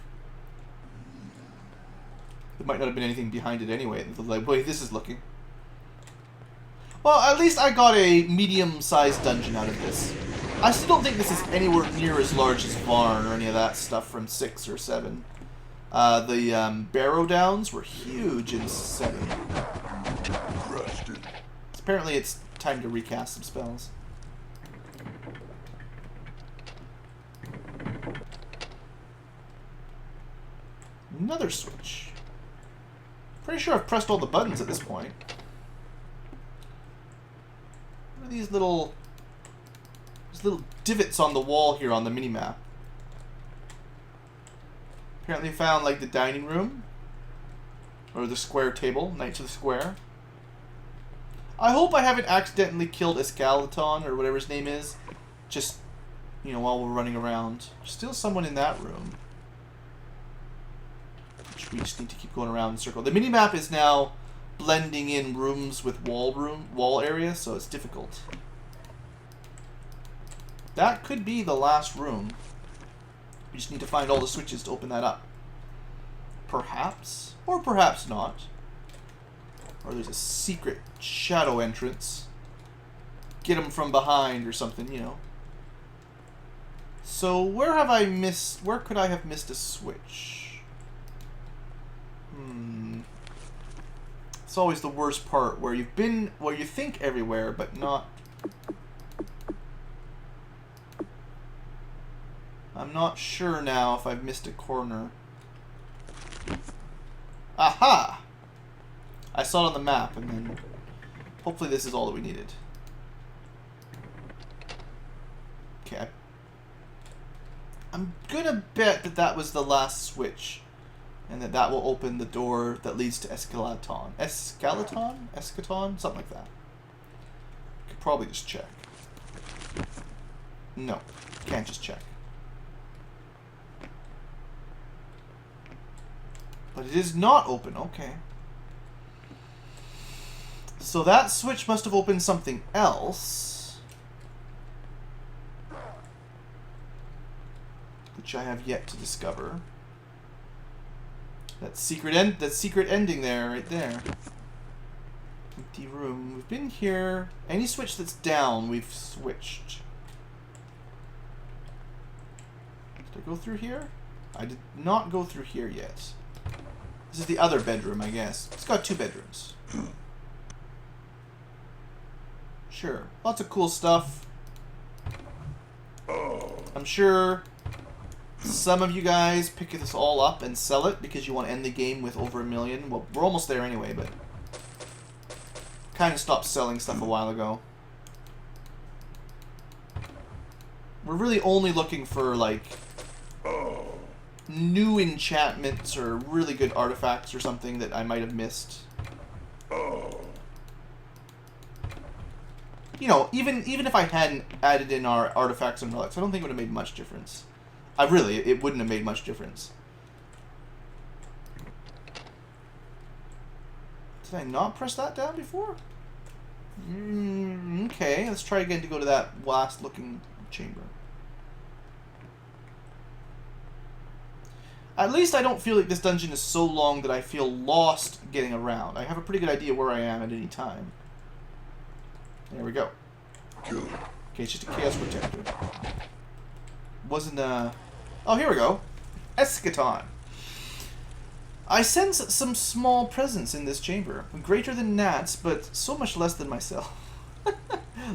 There might not have been anything behind it anyway. The way this is looking. Well, at least I got a medium-sized dungeon out of this. I still don't think this is anywhere near as large as Varn or any of that stuff from 6 or 7. The Barrow Downs were huge in 7. Apparently it's time to recast some spells. Another switch. Pretty sure I've pressed all the buttons at this point. What are these little... There's little divots on the wall here on the minimap. Apparently found, like, the dining room. Or the square table. Knights of the Square. I hope I haven't accidentally killed Escaton, or whatever his name is. Just, you know, while we're running around. There's still someone in that room. Which we just need to keep going around in a circle. The minimap is now blending in rooms with wall area, so it's difficult. That could be the last room. We just need to find all the switches to open that up. Perhaps. Or perhaps not. Or there's a secret shadow entrance. Get them from behind or something, you know. So where have I missed... Where could I have missed a switch? It's always the worst part, where you've been... Where you think everywhere, but not... I'm not sure now if I've missed a corner. Aha! I saw it on the map, and then... Hopefully this is all that we needed. Okay. I'm gonna bet that that was the last switch. And that will open the door that leads to Escaton. Escaton? Escaton? Something like that. Could probably just check. No. Can't just check. But it is not open. Okay. So that switch must have opened something else. Which I have yet to discover. That secret ending there, right there. Empty room. We've been here. Any switch that's down, we've switched. Did I go through here? I did not go through here yet. This is the other bedroom, I guess. It's got 2 bedrooms. Sure. Lots of cool stuff. I'm sure some of you guys pick this all up and sell it because you want to end the game with over 1 million. Well, we're almost there anyway, but kind of stopped selling stuff a while ago. We're really only looking for, like, new enchantments or really good artifacts or something that I might have missed. You know, even if I hadn't added in our artifacts and relics, I don't think it would have made much difference. It wouldn't have made much difference. Did I not press that down before? Okay, let's try again to go to that last looking chamber. At least I don't feel like this dungeon is so long that I feel lost getting around. I have a pretty good idea where I am at any time. There we go. Good. Okay, it's just a chaos protector. Wasn't oh, here we go. Escaton. I sense some small presence in this chamber. Greater than gnats, but so much less than myself.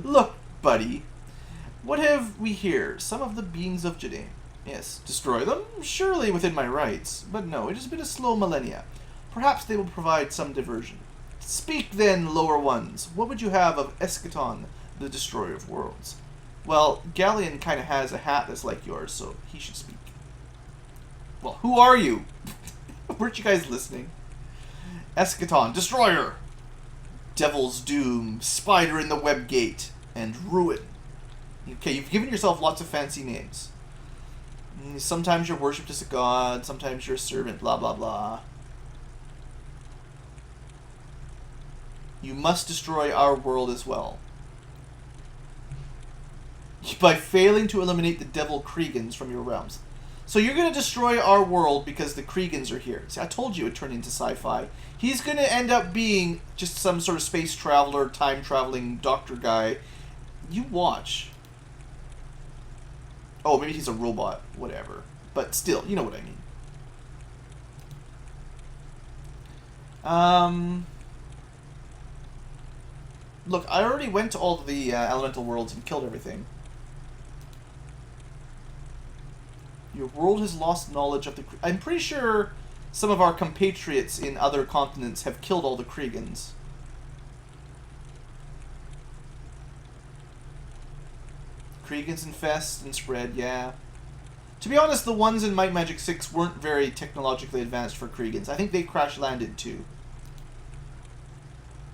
Look, buddy. What have we here? Some of the beings of Jade. Yes, destroy them? Surely within my rights. But no, it has been a slow millennia. Perhaps they will provide some diversion. Speak then, lower ones. What would you have of Escaton, the destroyer of worlds? Well, Galleon kind of has a hat that's like yours, so he should speak. Well, who are you? Weren't you guys listening? Escaton, destroyer! Devil's doom, spider in the web gate, and ruin. Okay, you've given yourself lots of fancy names. Sometimes you're worshipped as a god, sometimes you're a servant, blah blah blah. You must destroy our world as well. By failing to eliminate the devil Kriegans from your realms. So you're going to destroy our world because the Kriegans are here. See, I told you it would turn into sci-fi. He's going to end up being just some sort of space traveler, time-traveling doctor guy. You watch. Oh, maybe he's a robot. Whatever. But still, you know what I mean. Look, I already went to all the elemental worlds and killed everything. Your world has lost knowledge of the... I'm pretty sure some of our compatriots in other continents have killed all the Kriegans. Kriegans infest and spread, yeah. To be honest, the ones in Might Magic 6 weren't very technologically advanced for Kriegans. I think they crash-landed too.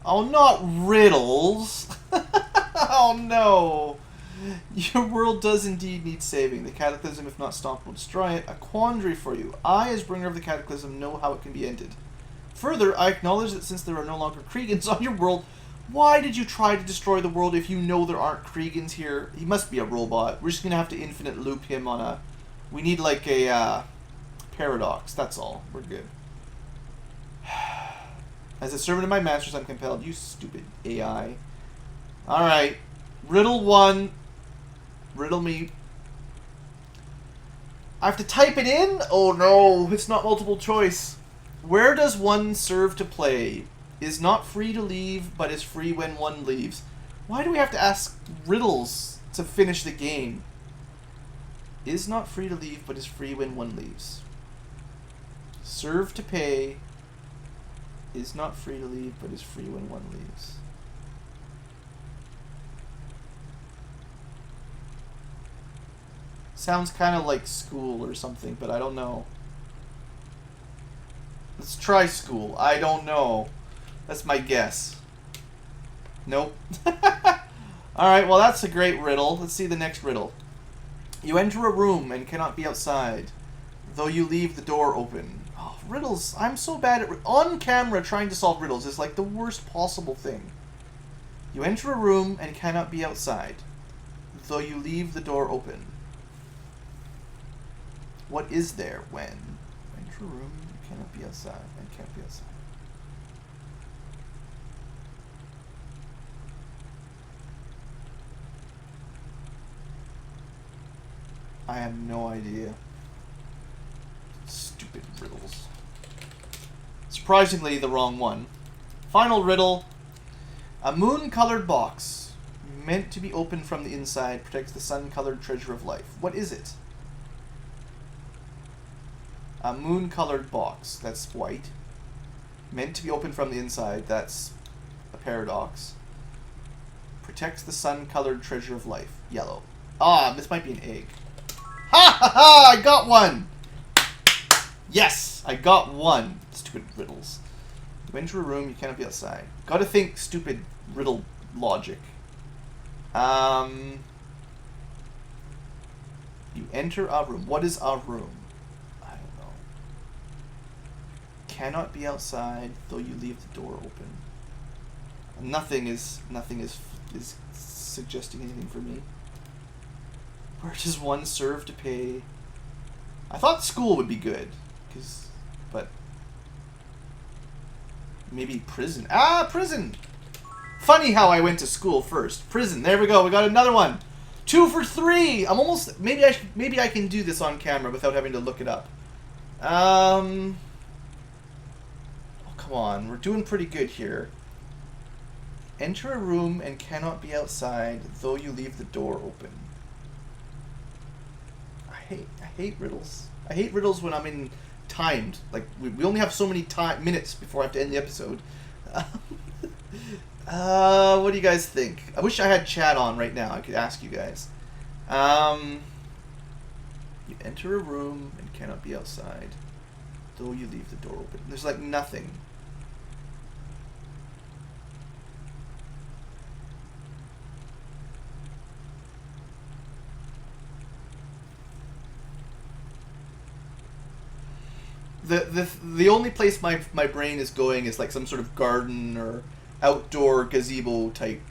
Oh, not Riddles! Oh no! Your world does indeed need saving. The Cataclysm, if not stopped, will destroy it. A quandary for you. I, as bringer of the Cataclysm, know how it can be ended. Further, I acknowledge that since there are no longer Kriegans on your world, why did you try to destroy the world if you know there aren't Kriegans here? He must be a robot. We're just going to have to infinite loop him on a... We need like a paradox, that's all. We're good. As a servant of my masters, I'm compelled. You stupid AI. Alright. Riddle 1. Riddle me. I have to type it in? Oh no, it's not multiple choice. Where does one serve to play? Is not free to leave, but is free when one leaves. Why do we have to ask riddles to finish the game? Is not free to leave, but is free when one leaves. Serve to pay. Is not free to leave, but is free when one leaves. Sounds kind of like school or something, but I don't know. Let's try school. I don't know. That's my guess. Nope. Alright, well that's a great riddle. Let's see the next riddle. You enter a room and cannot be outside, though you leave the door open. Oh, riddles. I'm so bad at... On camera, trying to solve riddles is like the worst possible thing. You enter a room and cannot be outside, though you leave the door open. What is there when? Enter a room, you cannot be outside, and can't be outside. I have no idea. Stupid riddles. Surprisingly, the wrong one. Final riddle. A moon-colored box, meant to be opened from the inside, protects the sun-colored treasure of life. What is it? A moon-colored box, that's white. Meant to be opened from the inside, that's a paradox. Protects the sun-colored treasure of life, yellow. Ah, this might be an egg. Ha ha ha! I got one! Yes! I got one. Stupid riddles. You enter a room, you cannot be outside. Gotta think stupid riddle logic. You enter a room. What is a room? I don't know. cannot be outside, though you leave the door open. Nothing is suggesting anything for me. Where does one serve to pay? I thought school would be good, but maybe prison. Ah, prison! Funny how I went to school first. Prison. There we go. We got another one. 2 for 3. I'm almost. Maybe I can do this on camera without having to look it up. Oh, come on. We're doing pretty good here. Enter a room and cannot be outside, though you leave the door open. I hate riddles. I hate riddles when I'm in timed. Like, we only have so many minutes before I have to end the episode. What do you guys think? I wish I had chat on right now. I could ask you guys. You enter a room and cannot be outside, though you leave the door open. There's like nothing. The only place my brain is going is like some sort of garden or outdoor gazebo type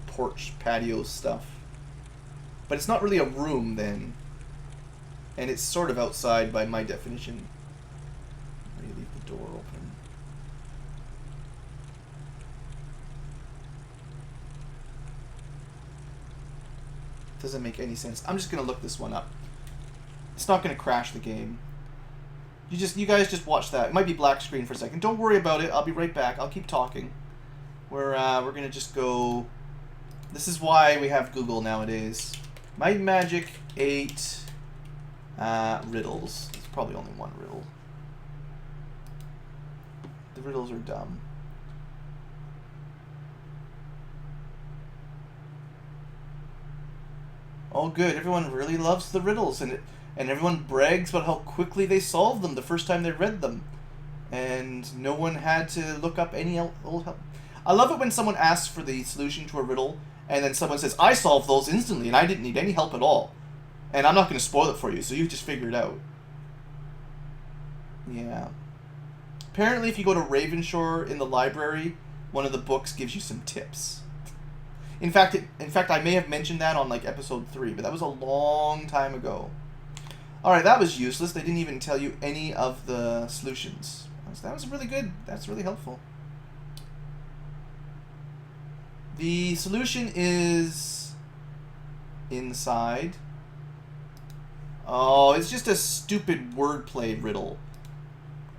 porch patio stuff. But it's not really a room then. And it's sort of outside by my definition. Where you leave the door open. Doesn't make any sense. I'm just gonna look this one up. It's not gonna crash the game. You guys just watch that. It might be black screen for a second. Don't worry about it. I'll be right back. I'll keep talking. We're gonna just go. This is why we have Google nowadays. Might Magic 8 riddles. It's probably only one riddle. The riddles are dumb. Oh, good. Everyone really loves the riddles, and everyone brags about how quickly they solved them the first time they read them. And no one had to look up any old help. I love it when someone asks for the solution to a riddle, and then someone says, I solved those instantly, and I didn't need any help at all. And I'm not going to spoil it for you, so you just figure it out. Yeah. Apparently, if you go to Ravenshore in the library, one of the books gives you some tips. In fact, I may have mentioned that on like episode 3, but that was a long time ago. Alright, that was useless. They didn't even tell you any of the solutions. That was really good. That's really helpful. The solution is inside. Oh, it's just a stupid wordplay riddle.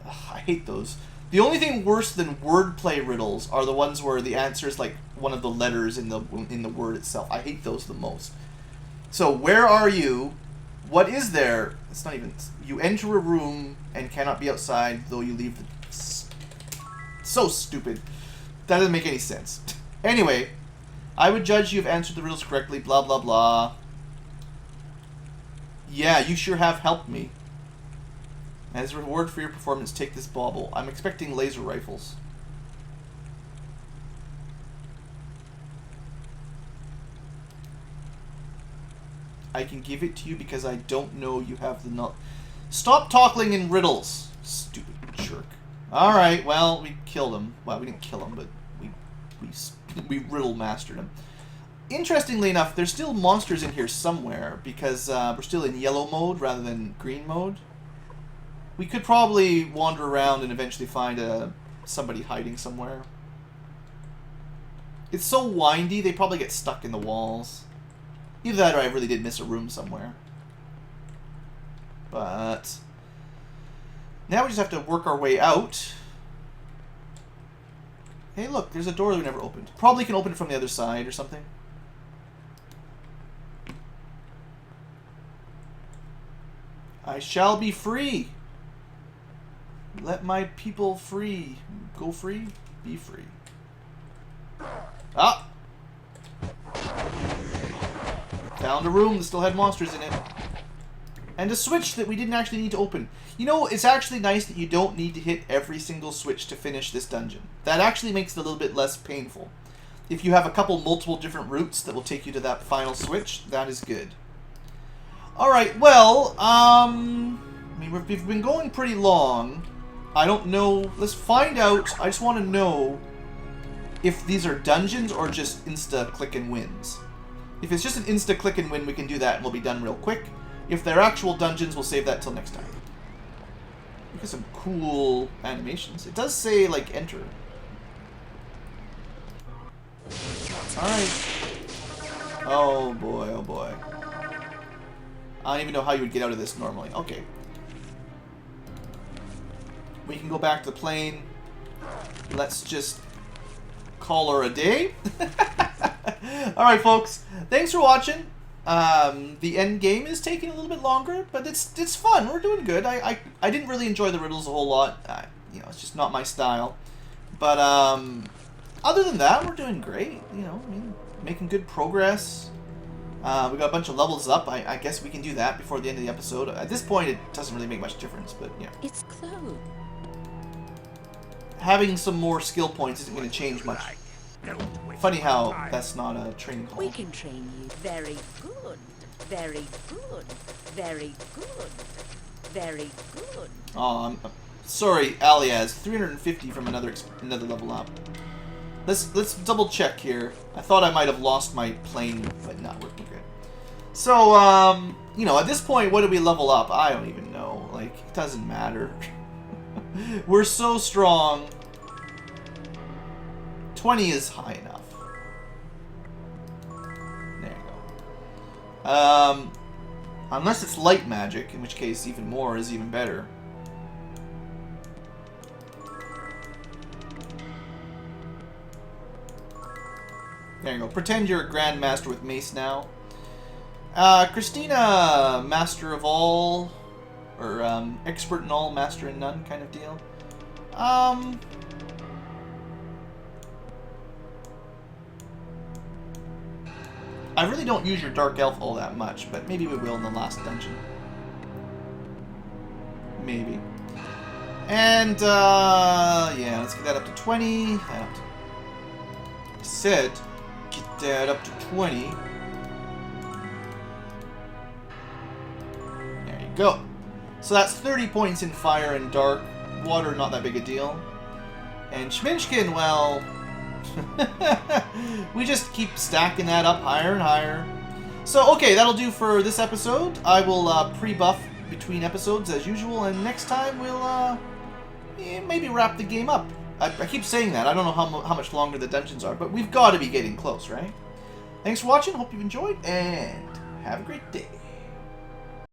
Ugh, I hate those. The only thing worse than wordplay riddles are the ones where the answer is like one of the letters in the word itself. I hate those the most. So, where are you? What is there? It's not even... You enter a room and cannot be outside, though you leave the... So stupid. That doesn't make any sense. Anyway, I would judge you have answered the riddles correctly, blah, blah, blah. Yeah, you sure have helped me. As a reward for your performance, take this bauble. I'm expecting laser rifles. I can give it to you because I don't know you have the knowledge. Stop talking in riddles, stupid jerk. Alright, well, we killed him. Well, we didn't kill him, but we riddle mastered him. Interestingly enough, there's still monsters in here somewhere because we're still in yellow mode rather than green mode. We could probably wander around and eventually find somebody hiding somewhere. It's so windy, they probably get stuck in the walls. Either that or I really did miss a room somewhere. But now we just have to work our way out. Hey, look, there's a door that we never opened. Probably can open it from the other side or something. I shall be free. Let my people free. Go free, be free. Ah! Found a room that still had monsters in it. And a switch that we didn't actually need to open. You know, it's actually nice that you don't need to hit every single switch to finish this dungeon. That actually makes it a little bit less painful. If you have a couple multiple different routes that will take you to that final switch, that is good. Alright, well, I mean, we've been going pretty long. I don't know. Let's find out. I just want to know if these are dungeons or just insta-click and wins. If it's just an insta-click and win, we can do that and we'll be done real quick. If they're actual dungeons, we'll save that till next time. Look at some cool animations. It does say, like, enter. Alright. Oh boy, oh boy. I don't even know how you would get out of this normally. Okay. We can go back to the plane. Let's just call her a day. Alright, folks. Thanks for watching. The end game is taking a little bit longer, but it's fun. We're doing good. I didn't really enjoy the riddles a whole lot. You know, it's just not my style. But other than that, we're doing great. You know, I mean, making good progress. We got a bunch of levels up. I guess we can do that before the end of the episode. At this point, it doesn't really make much difference, but yeah. It's closed. Having some more skill points isn't going to change much. Funny how that's not a training hall. We can train you very good. Very good. Very good. Very good. Oh, I'm sorry, Aliaz. 350 from another level up. Let's double check here. I thought I might have lost my plane, but not working good. So, you know, at this point, what did we level up? I don't even know. Like, it doesn't matter. We're so strong. 20 is high enough. There you go. Unless it's light magic, in which case even more is even better. There you go. Pretend you're a Grandmaster with Mace now. Christina, Master of All, or Expert in All, Master in None kind of deal. I really don't use your Dark Elf all that much, but maybe we will in the last dungeon. Maybe. And, yeah, let's get that up to 20. That up to... I said, get that up to 20. There you go. So that's 30 points in Fire and Dark. Water, not that big a deal. And Schminchkin, well... we just keep stacking that up higher and higher. So, okay, that'll do for this episode. I will pre-buff between episodes as usual, and next time we'll maybe wrap the game up. I keep saying that. I don't know how much longer the dungeons are, but we've got to be getting close, right? Thanks for watching. Hope you've enjoyed, and have a great day.